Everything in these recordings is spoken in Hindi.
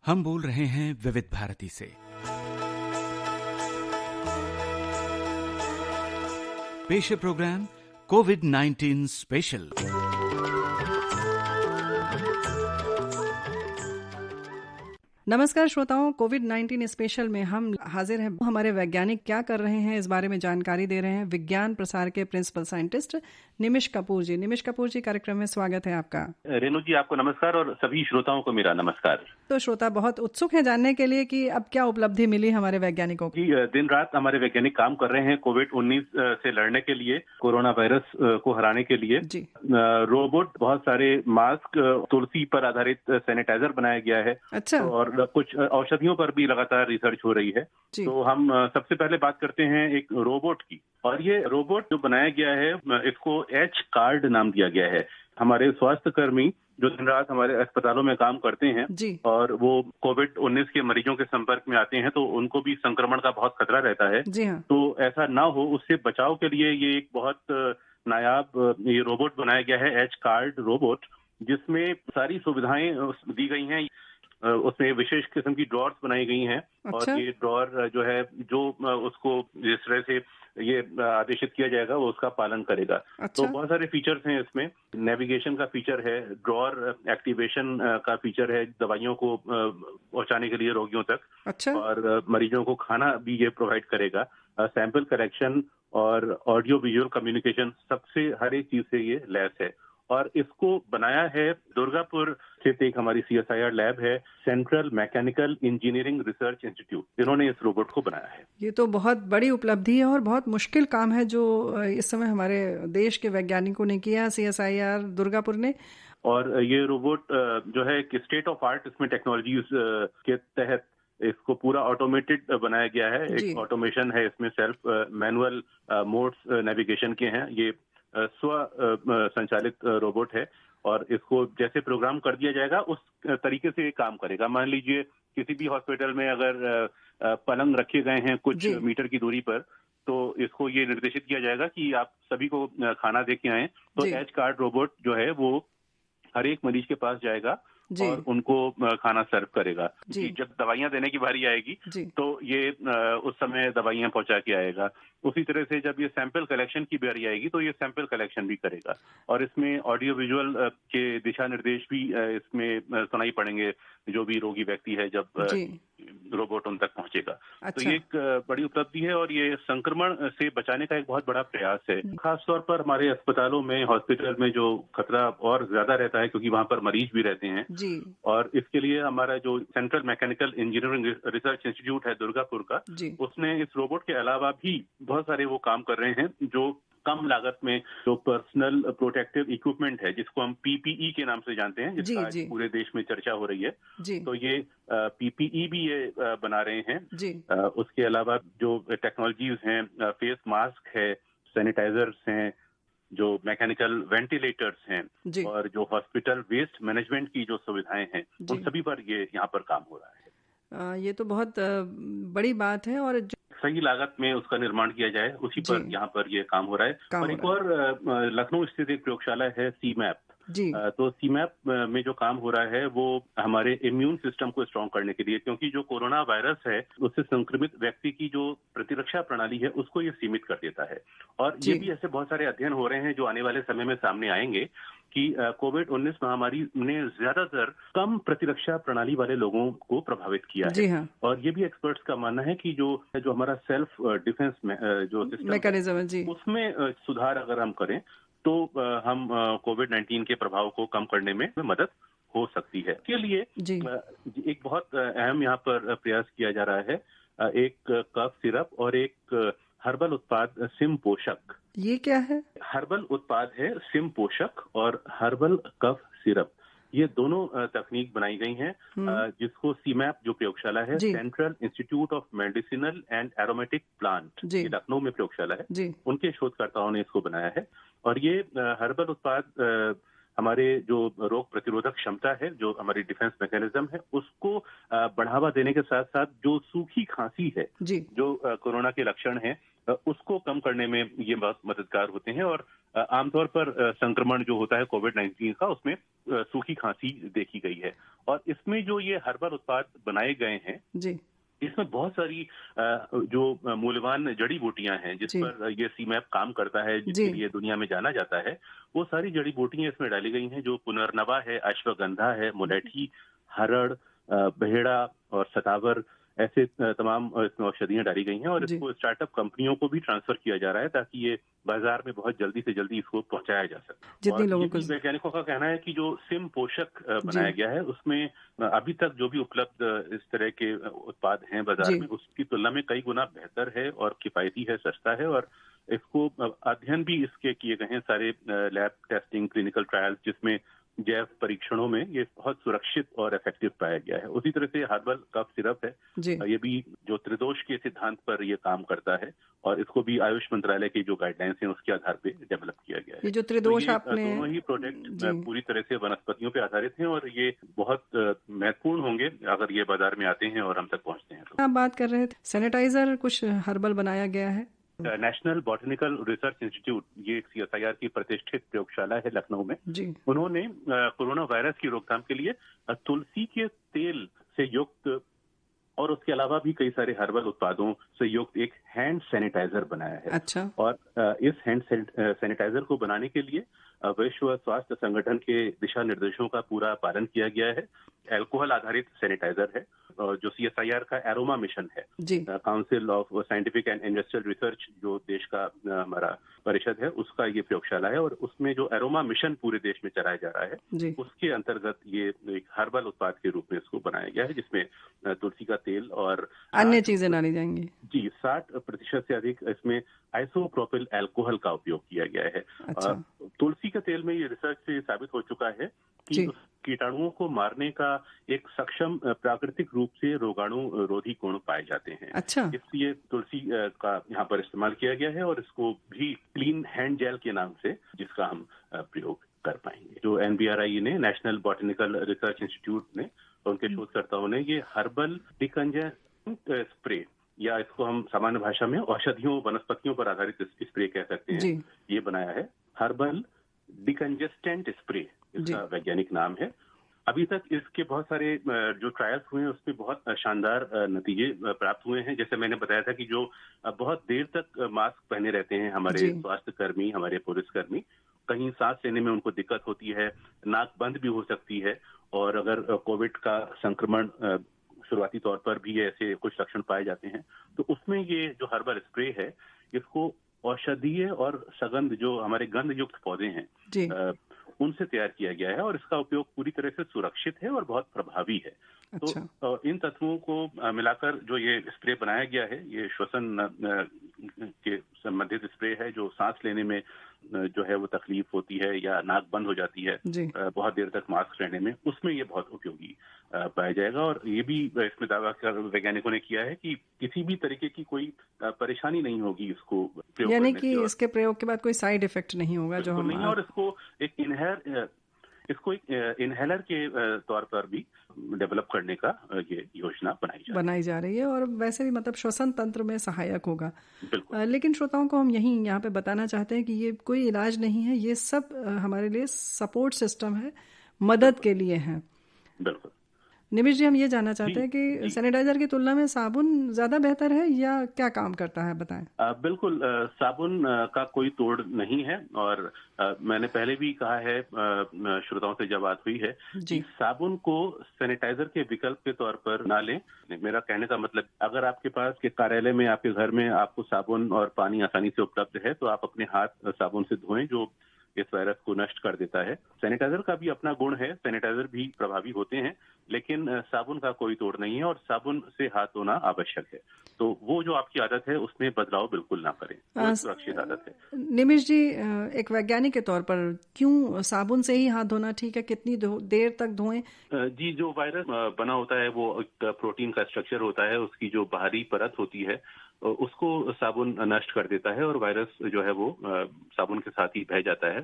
हम बोल रहे हैं विविध भारती से। पेश है प्रोग्राम कोविड-19 स्पेशल। नमस्कार श्रोताओं, कोविड-19 स्पेशल में हम हाजिर हैं। हमारे वैज्ञानिक क्या कर रहे हैं इस बारे में जानकारी दे रहे हैं विज्ञान प्रसार के प्रिंसिपल साइंटिस्ट निमिष कपूर जी। निमिष कपूर जी, कार्यक्रम में स्वागत है आपका। रेणु जी, आपको नमस्कार और सभी श्रोताओं को मेरा नमस्कार। तो श्रोता बहुत उत्सुक हैं जानने के लिए कि अब क्या उपलब्धि मिली हमारे वैज्ञानिकों को। जी, दिन रात हमारे वैज्ञानिक काम कर रहे हैं कोविड-19 से लड़ने के लिए, कोरोना वायरस को हराने के लिए। जी। रोबोट, बहुत सारे मास्क, तुलसी पर आधारित सैनिटाइजर बनाया गया है। अच्छा। और कुछ औषधियों पर भी लगातार रिसर्च हो रही है। तो हम सबसे पहले बात करते हैं एक रोबोट की। और ये रोबोट जो बनाया गया है, इसको एच-कार्ड नाम दिया गया है। हमारे स्वास्थ्य कर्मी जो दिन रात हमारे अस्पतालों में काम करते हैं और वो कोविड-19 के मरीजों के संपर्क में आते हैं, तो उनको भी संक्रमण का बहुत खतरा रहता है। जी हाँ। तो ऐसा ना हो, उससे बचाव के लिए ये एक बहुत नायाब ये रोबोट बनाया गया है, एच-कार्ड रोबोट, जिसमें सारी सुविधाएं दी गई हैं। उसमें विशेष किस्म की ड्रॉर्स बनाई गई हैं। अच्छा? और ये ड्रॉर जो है, जो उसको जिस तरह से ये आदेशित किया जाएगा वो उसका पालन करेगा। अच्छा? तो बहुत सारे फीचर्स हैं इसमें। नेविगेशन का फीचर है, ड्रॉर एक्टिवेशन का फीचर है, दवाइयों को पहुंचाने के लिए रोगियों तक। अच्छा? और मरीजों को खाना भी ये प्रोवाइड करेगा। सैंपल कलेक्शन और ऑडियो विजुअल कम्युनिकेशन, सबसे हर एक चीज से ये लैस है। और इसको बनाया है दुर्गापुर स्थित एक हमारी CSIR लैब है, central mechanical engineering research institute. इन्होंने इस रोबोट को बनाया है। ये तो बहुत बड़ी उपलब्धि है और बहुत मुश्किल काम है जो इस समय हमारे देश के वैज्ञानिकों ने किया, CSIR दुर्गापुर ने। और ये रोबोट जो है कि स्टेट ऑफ आर्ट इसमें टेक्नोलॉजी के तहत इसको पूरा ऑटोमेटेड बनाया गया है। एक ऑटोमेशन है इसमें, सेल्फ मैनुअल मोड्स नेविगेशन के हैं। ये स्व संचालित रोबोट है और इसको जैसे प्रोग्राम कर दिया जाएगा उस तरीके से ये काम करेगा। मान लीजिए किसी भी हॉस्पिटल में अगर पलंग रखे गए हैं कुछ मीटर की दूरी पर, तो इसको ये निर्देशित किया जाएगा कि आप सभी को खाना दे के आएं। तो एच-कार्ड रोबोट जो है वो हर एक मरीज के पास जाएगा और उनको खाना सर्व करेगा। जब दवाइयां देने की बारी आएगी तो ये उस समय दवाइयां पहुंचा के आएगा। उसी तरह से जब ये सैंपल कलेक्शन की बारी आएगी तो ये सैंपल कलेक्शन भी करेगा। और इसमें ऑडियो विजुअल के दिशा निर्देश भी इसमें सुनाई पड़ेंगे, जो भी रोगी व्यक्ति है जब रोबोट उन तक पहुंचेगा। अच्छा। तो ये एक बड़ी उपलब्धि है और ये संक्रमण से बचाने का एक बहुत बड़ा प्रयास है। खासतौर पर हमारे अस्पतालों में, हॉस्पिटल में जो खतरा और ज्यादा रहता है, क्योंकि वहां पर मरीज भी रहते हैं। और इसके लिए हमारा जो central mechanical engineering research institute है दुर्गापुर का, उसने इस रोबोट के अलावा भी बहुत सारे वो काम कर रहे हैं जो कम लागत में जो पर्सनल प्रोटेक्टिव इक्विपमेंट है, जिसको हम PPE के नाम से जानते हैं, जिसका आज पूरे देश में चर्चा हो रही है। तो ये PPE भी ये बना रहे हैं। उसके अलावा जो टेक्नोलॉजीज हैं, फेस मास्क है, सैनिटाइजर्स हैं, जो मैकेनिकल वेंटिलेटर्स हैं और जो हॉस्पिटल वेस्ट मैनेजमेंट की जो सुविधाएं हैं, उन सभी पर ये यहाँ पर काम हो रहा है। ये तो बहुत बड़ी बात है और सही लागत में उसका निर्माण किया जाए, उसी पर यहाँ पर ये काम हो रहा है। और एक और लखनऊ स्थित एक प्रयोगशाला है CMAP। तो CMAP में जो काम हो रहा है वो हमारे इम्यून सिस्टम को स्ट्रॉन्ग करने के लिए, क्योंकि जो कोरोना वायरस है उससे संक्रमित व्यक्ति की जो प्रतिरक्षा प्रणाली है उसको ये सीमित कर देता है। और ये भी ऐसे बहुत सारे अध्ययन हो रहे हैं जो आने वाले समय में सामने आएंगे कि कोविड-19 महामारी ने ज्यादातर कम प्रतिरक्षा प्रणाली वाले लोगों को प्रभावित किया है। हाँ। और ये भी एक्सपर्ट्स का मानना है कि जो हमारा सेल्फ डिफेंस जो सिस्टम मैकेनिज्म है, उसमें सुधार अगर हम करें तो हम कोविड-19 के प्रभाव को कम करने में मदद हो सकती है। के लिए एक बहुत अहम यहाँ पर प्रयास किया जा रहा है, एक कफ सिरप और एक हर्बल उत्पाद सिम पोषक। ये क्या है? हर्बल उत्पाद है सिम पोषक और हर्बल कफ सिरप। ये दोनों तकनीक बनाई गई हैं, जिसको CMAP जो प्रयोगशाला है, central institute of medicinal and aromatic plant, ये लखनऊ में प्रयोगशाला है, उनके शोधकर्ताओं ने इसको बनाया है। और ये हर्बल उत्पाद हमारे जो रोग प्रतिरोधक क्षमता है, जो हमारी डिफेंस मैकेनिज्म है, उसको बढ़ावा देने के साथ साथ जो सूखी खांसी है, जो कोरोना के लक्षण है, उसको कम करने में ये बहुत मददगार होते हैं। और आमतौर पर संक्रमण जो होता है कोविड-19 का, उसमें सूखी खांसी देखी गई है। और इसमें जो ये हर्बल उत्पाद बनाए गए हैं, इसमें बहुत सारी जो मूल्यवान जड़ी बूटियां हैं जिस पर ये सीमैप काम करता है, जिसके लिए दुनिया में जाना जाता है, वो सारी जड़ी बूटियां इसमें डाली गई हैं। जो पुनर्नवा है, अश्वगंधा है, मुलेठी, हरड़, बहेड़ा और सतावर, ऐसे तमाम इसमें औषधियां डाली गई हैं। और इसको स्टार्टअप कंपनियों को भी ट्रांसफर किया जा रहा है ताकि ये बाजार में बहुत जल्दी से जल्दी इसको पहुंचाया जा सके। और ये भी वैज्ञानिकों का कहना है कि जो सिम पोषक बनाया गया है, उसमें अभी तक जो भी उपलब्ध इस तरह के उत्पाद हैं बाजार में, उसकी तुलना में कई गुना बेहतर है और किफायती है, सस्ता है। और इसको अध्ययन भी इसके किए गए हैं, सारे लैब टेस्टिंग, क्लिनिकल ट्रायल्स, जिसमें जैव परीक्षणों में ये बहुत सुरक्षित और इफेक्टिव पाया गया है। उसी तरह से हर्बल कफ सिरप है, ये भी जो त्रिदोष के सिद्धांत पर ये काम करता है और इसको भी आयुष मंत्रालय की जो गाइडलाइंस हैं उसके आधार पे डेवलप किया गया है। ये जो त्रिदोष आपने, दोनों ही प्रोडक्ट पूरी तरह से वनस्पतियों पे आधारित हैं और ये बहुत महत्वपूर्ण होंगे अगर ये बाजार में आते हैं और हम तक पहुंचते हैं। आप बात कर रहे थे सैनिटाइजर, कुछ हर्बल बनाया गया है। नेशनल बॉटनिकल रिसर्च इंस्टीट्यूट, ये एक CSIR की प्रतिष्ठित प्रयोगशाला है लखनऊ में। उन्होंने कोरोना वायरस की रोकथाम के लिए तुलसी के तेल से युक्त और उसके अलावा भी कई सारे हर्बल उत्पादों से युक्त एक हैंड सैनिटाइजर बनाया है। अच्छा। और इस हैंड सैनिटाइजर को बनाने के लिए विश्व स्वास्थ्य संगठन के दिशा निर्देशों का पूरा पालन किया गया है। अल्कोहल आधारित सैनिटाइजर है और जो CSIR का एरोमा मिशन है, council of scientific and industrial research, जो देश का हमारा परिषद है, उसका ये प्रयोगशाला है। और उसमें जो एरोमा मिशन पूरे देश में चलाया जा रहा है, उसके अंतर्गत ये एक हर्बल उत्पाद के रूप में इसको बनाया गया है, जिसमें तुलसी का तेल और अन्य चीजें डाली जाएंगी। 60% से अधिक इसमें आइसोप्रोपिल अल्कोहल का उपयोग किया गया है। अच्छा। तुलसी के तेल में ये रिसर्च से साबित हो चुका है कि कीटाणुओं को मारने का एक सक्षम प्राकृतिक रूप से रोगाणु रोधी गुण पाए जाते हैं। अच्छा। इसलिए तुलसी का यहाँ पर इस्तेमाल किया गया है और इसको भी क्लीन हैंड जेल के नाम से, जिसका हम प्रयोग कर पाएंगे। जो NBRI ने, नेशनल बॉटनिकल रिसर्च इंस्टीट्यूट ने, उनके शोधकर्ताओं ने ये हर्बल डिकंजेस्टेंट स्प्रे, या इसको हम सामान्य भाषा में औषधियों, वनस्पतियों पर आधारित स्प्रे कह सकते हैं, ये बनाया है। हर्बल डिकंजेस्टेंट स्प्रे इसका वैज्ञानिक नाम है। अभी तक इसके बहुत सारे जो ट्रायल्स हुए हैं उसमें बहुत शानदार नतीजे प्राप्त हुए हैं। जैसे मैंने बताया था कि जो बहुत देर तक मास्क पहने रहते हैं हमारे स्वास्थ्य कर्मी, हमारे पुलिसकर्मी, कहीं सांस लेने में उनको दिक्कत होती है, नाक बंद भी हो सकती है, और अगर कोविड का संक्रमण शुरुआती तौर पर भी ऐसे कुछ लक्षण पाए जाते हैं, तो उसमें ये जो हर्बल स्प्रे है, इसको औषधीय और सगंध, जो हमारे गंध युक्त पौधे हैं, उनसे तैयार किया गया है और इसका उपयोग पूरी तरह से सुरक्षित है और बहुत प्रभावी है। अच्छा। तो इन तत्वों को मिलाकर जो ये स्प्रे बनाया गया है, ये श्वसन के संबंधित स्प्रे है। जो सांस लेने में जो है वो तकलीफ होती है या नाक बंद हो जाती है बहुत देर तक मास्क रहने में, उसमें ये बहुत उपयोगी पाया जाएगा। और ये भी इसमें दावा कर वैज्ञानिकों ने किया है कि किसी भी तरीके की कोई परेशानी नहीं होगी इसको प्रयोग, यानी कि इसके प्रयोग के बाद कोई साइड इफेक्ट नहीं होगा जो हम नहीं। और इसको एक इनहेलर के तौर पर भी डेवलप करने का ये योजना बनाई जा रही है और वैसे भी मतलब श्वसन तंत्र में सहायक होगा। लेकिन श्रोताओं को हम यहाँ पे बताना चाहते हैं कि ये कोई इलाज नहीं है, ये सब हमारे लिए सपोर्ट सिस्टम है, मदद के लिए है। बिल्कुल। निमिष जी, हम ये जानना चाहते हैं कि सैनिटाइजर की तुलना में साबुन ज्यादा बेहतर है या क्या काम करता है, बताएं। बिल्कुल, साबुन का कोई तोड़ नहीं है। और मैंने पहले भी कहा है श्रोताओं से जब बात हुई है कि साबुन को सैनिटाइजर के विकल्प के तौर पर ना लें। मेरा कहने का मतलब, अगर आपके पास के कार्यालय में, आपके घर में आपको साबुन और पानी आसानी से उपलब्ध है, तो आप अपने हाथ साबुन से धोएं, जो इस वायरस को नष्ट कर देता है। सैनिटाइजर का भी अपना गुण है, सैनिटाइजर भी प्रभावी होते हैं, लेकिन साबुन का कोई तोड़ नहीं है और साबुन से हाथ धोना आवश्यक है। तो वो जो आपकी आदत है उसमें बदलाव बिल्कुल ना करें, वो सुरक्षित आदत है। निमिष जी, एक वैज्ञानिक के तौर पर क्यों साबुन से ही हाथ धोना ठीक है? कितनी देर तक धोएं? जी, जो वायरस बना होता है वो एक प्रोटीन का स्ट्रक्चर होता है, उसकी जो बाहरी परत होती है उसको साबुन नष्ट कर देता है और वायरस जो है वो साबुन के साथ ही बह जाता है।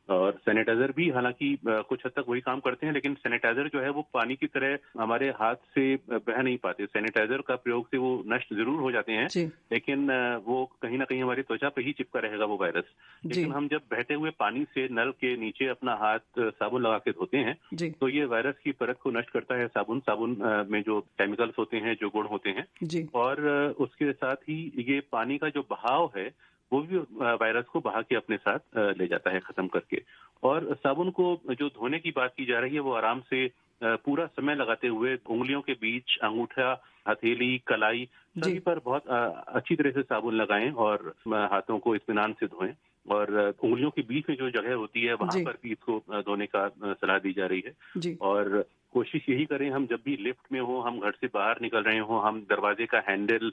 और सैनिटाइजर भी हालांकि कुछ हद तक वही काम करते हैं, लेकिन सैनिटाइजर जो है वो पानी की तरह हमारे हाथ से बह नहीं पाते। सैनिटाइजर का प्रयोग से वो नष्ट जरूर हो जाते हैं, लेकिन वो कहीं ना कहीं हमारी त्वचा पे ही चिपका रहेगा वो वायरस। लेकिन हम जब बहते हुए पानी से नल के नीचे अपना हाथ साबुन लगा के धोते हैं तो ये वायरस की परत को नष्ट करता है साबुन में जो केमिकल्स होते हैं, जो गुण होते हैं, और उसके साथ ही ये पानी का जो बहाव है वो भी वायरस को बहा के अपने साथ ले जाता है, खत्म करके। और साबुन को जो धोने की बात की जा रही है वो आराम से पूरा समय लगाते हुए उंगलियों के बीच, अंगूठा, हथेली, कलाई सभी पर बहुत अच्छी तरह से साबुन लगाएं और हाथों को इत्मीनान से धोएं। और उंगलियों के बीच में जो जगह होती है वहां पर भी इसको धोने का सलाह दी जा रही है। और कोशिश यही करें, हम जब भी लिफ्ट में हो, हम घर से बाहर निकल रहे हो, हम दरवाजे का हैंडल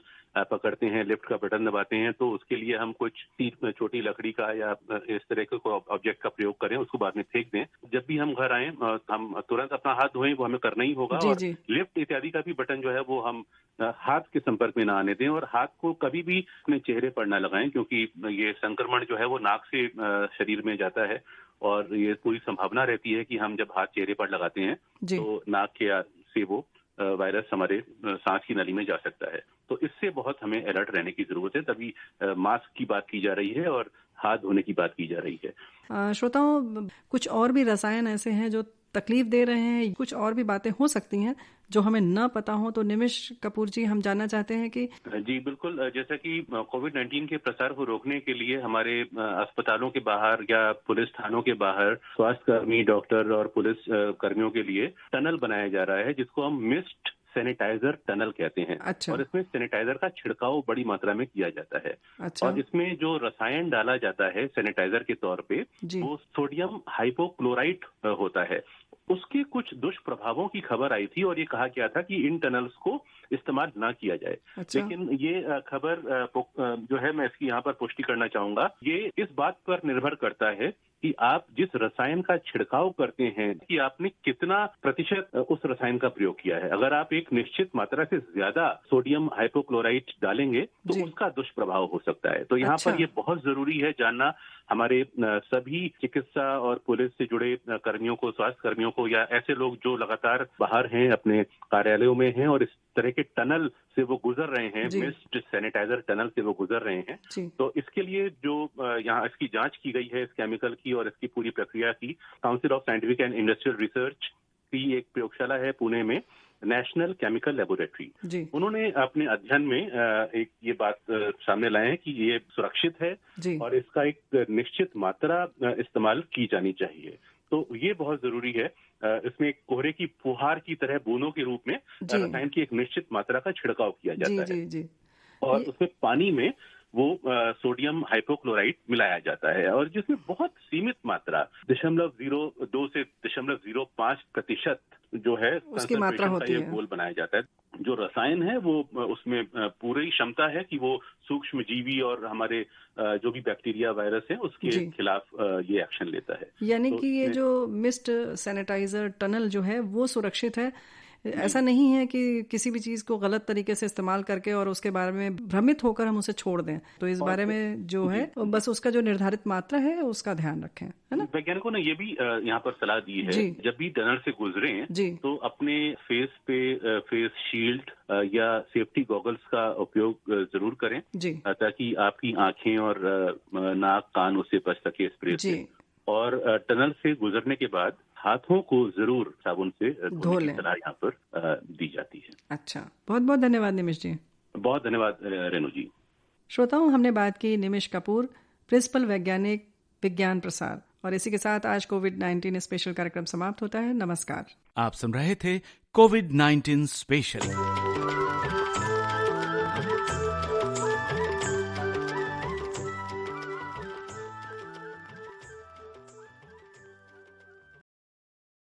पकड़ते हैं, लिफ्ट का बटन दबाते हैं, तो उसके लिए हम कुछ छोटी लकड़ी का या इस तरह के ऑब्जेक्ट का प्रयोग करें, उसको बाद में फेंक दें। जब भी हम घर आए हम तुरंत अपना हाथ धोएं, वो हमें करना ही होगा। और लिफ्ट इत्यादि का भी बटन जो है वो हम हाथ के संपर्क में ना आने दें, और हाथ को कभी भी अपने चेहरे पर ना लगाएं, क्योंकि ये संक्रमण जो है वो नाक से शरीर में जाता है और ये पूरी संभावना रहती है कि हम जब हाथ चेहरे पर लगाते हैं तो नाक के से वो वायरस हमारे सांस की नली में जा सकता है। तो इससे बहुत हमें अलर्ट रहने की जरूरत है। तभी मास्क की बात की जा रही है और हाथ धोने की बात की जा रही है। श्रोताओं, कुछ और भी रसायन ऐसे हैं जो तकलीफ दे रहे हैं, कुछ और भी बातें हो सकती हैं जो हमें न पता हो, तो निमिष कपूर जी हम जानना चाहते हैं कि जी बिल्कुल, जैसा कि कोविड-19 के प्रसार को रोकने के लिए हमारे अस्पतालों के बाहर या पुलिस थानों के बाहर स्वास्थ्य कर्मी, डॉक्टर और पुलिस कर्मियों के लिए टनल बनाया जा रहा है, जिसको हम मिस्ट सैनिटाइजर टनल कहते हैं। और इसमें सैनिटाइजर का छिड़काव बड़ी मात्रा में किया जाता है। और इसमें जो रसायन डाला जाता है सैनिटाइजर के तौर पे वो सोडियम हाइपोक्लोराइट होता है। उसके कुछ दुष्प्रभावों की खबर आई थी और ये कहा गया था कि इन टनल्स को इस्तेमाल ना किया जाए। लेकिन ये खबर जो है मैं इसकी यहाँ पर पुष्टि करना चाहूंगा। ये इस बात पर निर्भर करता है कि आप जिस रसायन का छिड़काव करते हैं कि आपने कितना प्रतिशत उस रसायन का प्रयोग किया है। अगर आप एक निश्चित मात्रा से ज्यादा सोडियम हाइपोक्लोराइट डालेंगे तो उसका दुष्प्रभाव हो सकता है। तो यहाँ पर ये बहुत जरूरी है जानना हमारे सभी चिकित्सा और पुलिस से जुड़े कर्मियों को, स्वास्थ्य कर्मियों को, या ऐसे लोग जो लगातार बाहर हैं, अपने कार्यालयों में हैं और इस तरह के टनल से वो गुजर रहे हैं, मिस्ट सैनिटाइजर टनल से वो गुजर रहे हैं। तो इसके लिए जो यहाँ इसकी जांच की गई है इस केमिकल की और इसकी पूरी प्रक्रिया की, council of scientific and industrial research की एक प्रयोगशाला है पुणे में, नेशनल केमिकल लेबोरेटरी। उन्होंने अपने अध्ययन में एक ये बात सामने लाए हैं कि ये सुरक्षित है और इसका एक निश्चित मात्रा इस्तेमाल की जानी चाहिए। तो ये बहुत जरूरी है। इसमें एक कोहरे की फुहार की तरह बूंदों के रूप में रसायन की एक निश्चित मात्रा का छिड़काव किया जाता है। और उसमें पानी में वो सोडियम हाइपोक्लोराइट मिलाया जाता है और जिसमें बहुत सीमित मात्रा 0.02 से 0.05% जो है उसकी मात्रा होती है, घोल बनाया जाता है। जो रसायन है वो उसमें पूरी क्षमता है कि वो सूक्ष्म जीवी और हमारे जो भी बैक्टीरिया, वायरस है उसके खिलाफ ये एक्शन लेता है। यानी कि ये जो मिस्ट सैनिटाइजर टनल जो है वो सुरक्षित है। ऐसा नहीं है कि किसी भी चीज को गलत तरीके से इस्तेमाल करके और उसके बारे में भ्रमित होकर हम उसे छोड़ दें। तो इस बारे में जो है बस उसका जो निर्धारित मात्रा है उसका ध्यान रखें, है ना। वैज्ञानिकों ने ये भी यहाँ पर सलाह दी है, जब भी टनल से गुजरे तो अपने फेस पे फेस शील्ड या सेफ्टी गॉगल्स का उपयोग जरूर करें ताकि आपकी आंखें और नाक, कान उससे बच सके स्प्रे से। और टनल से गुजरने के बाद हाथों को जरूर साबुन से धोने की सलाह यहाँ पर दी जाती है। अच्छा, बहुत बहुत धन्यवाद निमिष जी। बहुत धन्यवाद रेणु जी। श्रोताओं, हमने बात की निमिष कपूर, प्रिंसिपल वैज्ञानिक, विज्ञान प्रसार। और इसी के साथ आज कोविड-19 स्पेशल कार्यक्रम समाप्त होता है। नमस्कार। आप सुन रहे थे कोविड-19 स्पेशल।